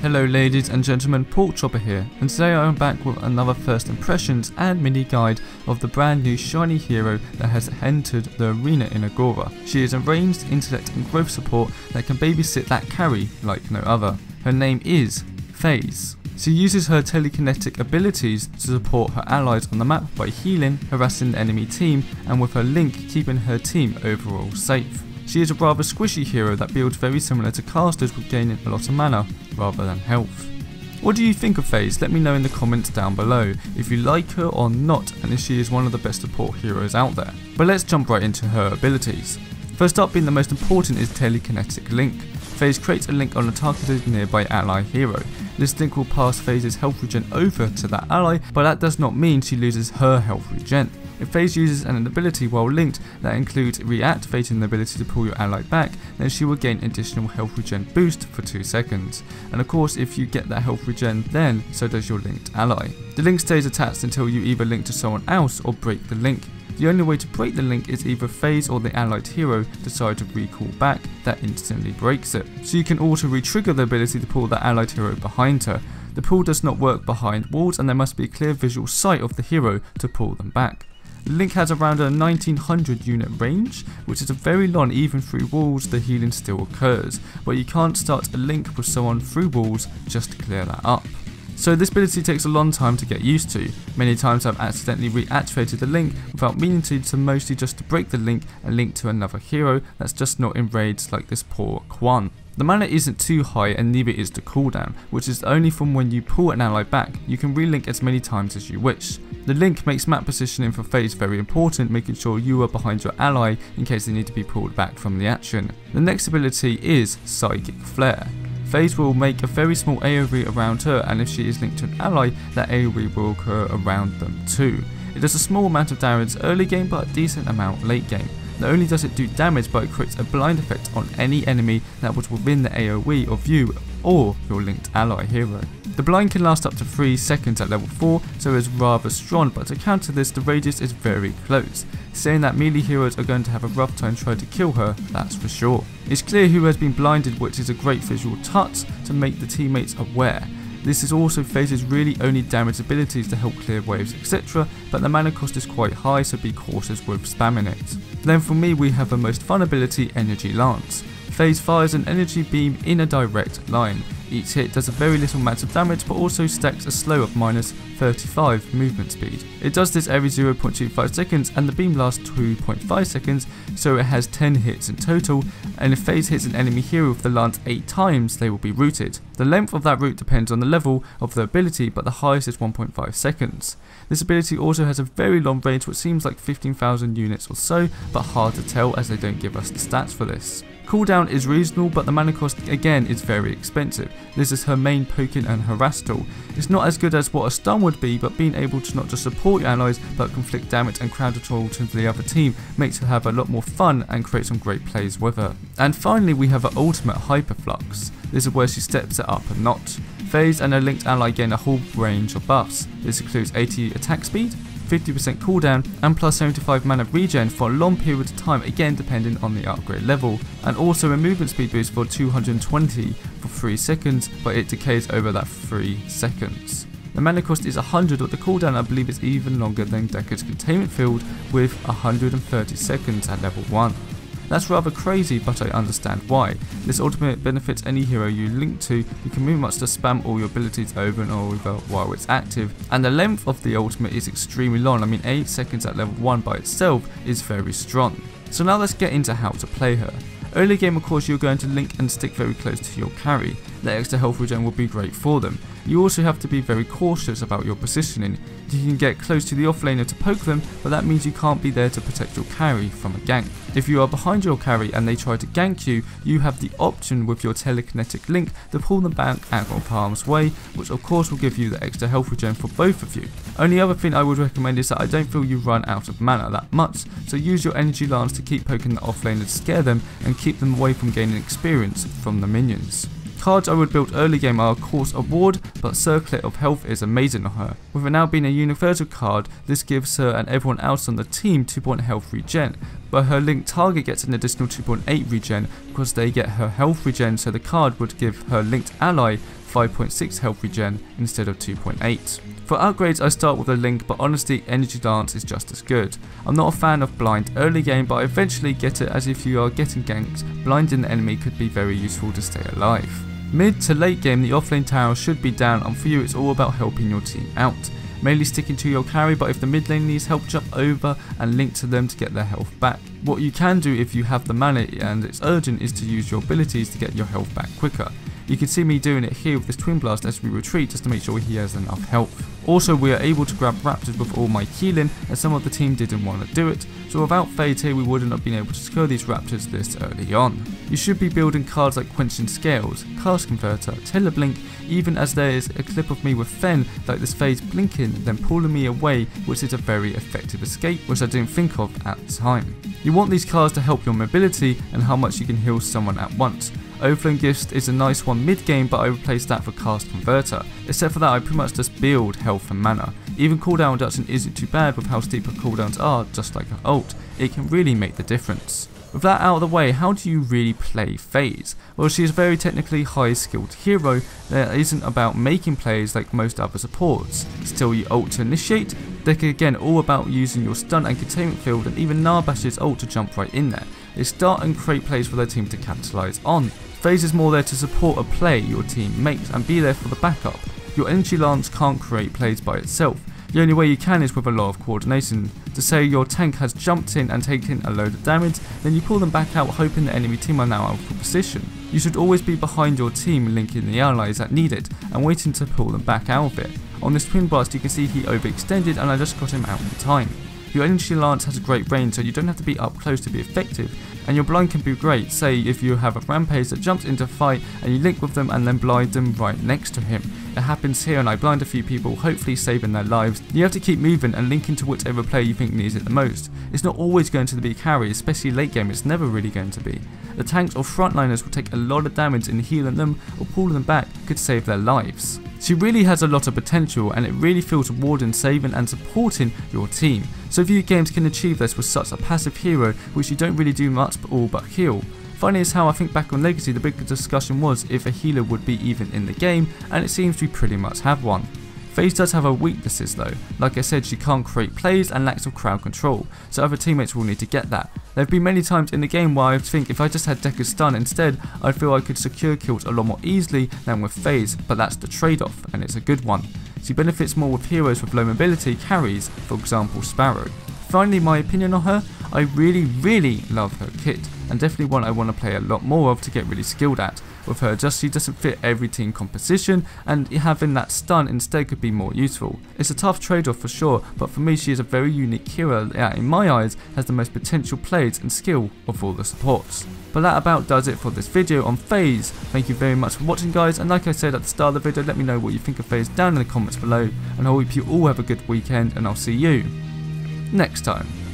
Hello ladies and gentlemen, Pork Chopper here, and today I am back with another first impressions and mini guide of the brand new shiny hero that has entered the arena in Agora. She is a ranged intellect and growth support that can babysit that carry like no other. Her name is FaZe. She uses her telekinetic abilities to support her allies on the map by healing, harassing the enemy team, and with her link keeping her team overall safe. She is a rather squishy hero that builds very similar to casters with gaining a lot of mana rather than health. What do you think of FaZe? Let me know in the comments down below if you like her or not, and if she is one of the best support heroes out there. But let's jump right into her abilities. First up, being the most important, is telekinetic link. FaZe creates a link on a targeted nearby ally hero. This link will pass FaZe's health regen over to that ally, but that does not mean she loses her health regen. If FaZe uses an ability while linked that includes reactivating the ability to pull your ally back, then she will gain additional health regen boost for 2 seconds. And of course, if you get that health regen, then so does your linked ally. The link stays attached until you either link to someone else or break the link. The only way to break the link is either FaZe or the allied hero decide to recall back, that instantly breaks it. So you can also re-trigger the ability to pull the allied hero behind her. The pull does not work behind walls, and there must be a clear visual sight of the hero to pull them back. The link has around a 1900 unit range, which is a very long. Even through walls the healing still occurs, but you can't start a link with someone through walls just to clear that up. So this ability takes a long time to get used to. Many times I've accidentally reactivated the link without meaning to mostly just to break the link and link to another hero that's just not in raids like this poor Quan. The mana isn't too high, and neither is the cooldown, which is only from when you pull an ally back. You can relink as many times as you wish. The link makes map positioning for FaZe very important, making sure you are behind your ally in case they need to be pulled back from the action. The next ability is Psychic Flare. FaZe will make a very small AoE around her, and if she is linked to an ally, that AoE will occur around them too. It does a small amount of damage early game, but a decent amount late game. Not only does it do damage, but it creates a blind effect on any enemy that was within the AoE of you or your linked ally hero. The blind can last up to 3 seconds at level 4, so it's rather strong, but to counter this the radius is very close, saying that melee heroes are going to have a rough time trying to kill her, that's for sure. It's clear who has been blinded, which is a great visual touch to make the teammates aware. This is also FaZe's really only damage abilities to help clear waves, etc, but the mana cost is quite high, so be cautious with spamming it. Then for me we have the most fun ability, Energy Lance. FaZe fires an energy beam in a direct line. Each hit does a very little amount of damage, but also stacks a slow of minus 35 movement speed. It does this every 0.25 seconds, and the beam lasts 2.5 seconds, so it has 10 hits in total, and if FaZe hits an enemy hero with the lance 8 times, they will be rooted. The length of that root depends on the level of the ability, but the highest is 1.5 seconds. This ability also has a very long range, which seems like 15,000 units or so, but hard to tell as they don't give us the stats for this. Cooldown is reasonable, but the mana cost again is very expensive. This is her main poking and harass tool. It's not as good as what a stun would be, but being able to not just support your allies but conflict damage and crowd control to the other team makes her have a lot more fun and create some great plays with her. And finally we have her ultimate Hyperflux. This is where she steps it up a notch. FaZe and her linked ally gain a whole range of buffs. This includes 80 attack speed, 50% cooldown, and plus 75 mana regen for a long period of time, again depending on the upgrade level, and also a movement speed boost for 220 for 3 seconds, but it decays over that 3 seconds. The mana cost is 100, but the cooldown I believe is even longer than Decker's Containment Field with 130 seconds at level 1. That's rather crazy, but I understand why. This ultimate benefits any hero you link to. You can pretty much just spam all your abilities over and over while it's active, and the length of the ultimate is extremely long. I mean 8 seconds at level 1 by itself is very strong. So now let's get into how to play her. Early game of course you're going to link and stick very close to your carry. The extra health regen will be great for them. You also have to be very cautious about your positioning. You can get close to the offlaner to poke them, but that means you can't be there to protect your carry from a gank. If you are behind your carry and they try to gank you, you have the option with your telekinetic link to pull them back out of harm's way, which of course will give you the extra health regen for both of you. Only other thing I would recommend is that I don't feel you run out of mana that much, so use your energy lance to keep poking the offlaner to scare them and keep them away from gaining experience from the minions. Cards I would build early game are of course a ward, but Circlet of Health is amazing on her. With her now being a universal card, this gives her and everyone else on the team 2 health regen, but her linked target gets an additional 2.8 regen because they get her health regen, so the card would give her linked ally 5.6 health regen instead of 2.8. For upgrades I start with a Link, but honestly Energy Lance is just as good. I'm not a fan of Blind early game, but I eventually get it, as if you are getting ganks, blinding the enemy could be very useful to stay alive. Mid to late game the offlane tower should be down, and for you it's all about helping your team out. Mainly sticking to your carry, but if the mid lane needs help, jump over and link to them to get their health back. What you can do if you have the mana and it's urgent is to use your abilities to get your health back quicker. You can see me doing it here with this Twin Blast as we retreat, just to make sure he has enough health. Also, we are able to grab Raptors with all my healing, as some of the team didn't want to do it, so without Fade here we wouldn't have been able to secure these Raptors this early on. You should be building cards like Quenching Scales, Cast Converter, Teleblink, even as there is a clip of me with Fen like this Fade's blinking then pulling me away, which is a very effective escape, which I didn't think of at the time. You want these cards to help your mobility and how much you can heal someone at once. Overflowing Gifts is a nice one mid game, but I replaced that for Cast Converter. Except for that I pretty much just build health and mana. Even cooldown reduction isn't too bad with how steep her cooldowns are, just like her ult. It can really make the difference. With that out of the way, how do you really play FaZe? Well, she is a very technically high skilled hero that isn't about making plays like most other supports. Still, you ult to initiate, deck again all about using your stun and containment field, and even Narbash's ult to jump right in there. They start and create plays for their team to capitalise on. FaZe is more there to support a play your team makes and be there for the backup. Your Energy Lance can't create plays by itself. The only way you can is with a lot of coordination. To say your tank has jumped in and taken a load of damage, then you pull them back out hoping the enemy team are now out of position. You should always be behind your team linking the allies that need it and waiting to pull them back out of it. On this Twin Blast you can see he overextended and I just got him out in time. Your Energy Lance has a great range, so you don't have to be up close to be effective, and your blind can be great, say if you have a Rampage that jumps into a fight and you link with them and then blind them right next to him. It happens here and I blind a few people, hopefully saving their lives. You have to keep moving and linking to whichever player you think needs it the most. It's not always going to be carry, especially late game, it's never really going to be. The tanks or frontliners will take a lot of damage, and healing them or pulling them back could save their lives. She really has a lot of potential, and it really feels rewarding saving and supporting your team. So few games can achieve this with such a passive hero which you don't really do much all but heal. Funny is how I think back on Legacy the big discussion was if a healer would be even in the game, and it seems we pretty much have one. FaZe does have her weaknesses though. Like I said, she can't create plays and lacks of crowd control, so other teammates will need to get that. There have been many times in the game where I think if I just had Dekka's stun instead, I feel I could secure kills a lot more easily than with FaZe, but that's the trade-off, and it's a good one. She benefits more with heroes with low mobility carries, for example Sparrow. Finally, my opinion on her, I really love her kit, and definitely one I want to play a lot more of to get really skilled at. With her, just she doesn't fit every team composition, and having that stun instead could be more useful. It's a tough trade-off for sure, but for me she is a very unique hero that in my eyes has the most potential plays and skill of all the supports. But that about does it for this video on FaZe. Thank you very much for watching guys, and like I said at the start of the video, let me know what you think of FaZe down in the comments below, and I hope you all have a good weekend, and I'll see you next time.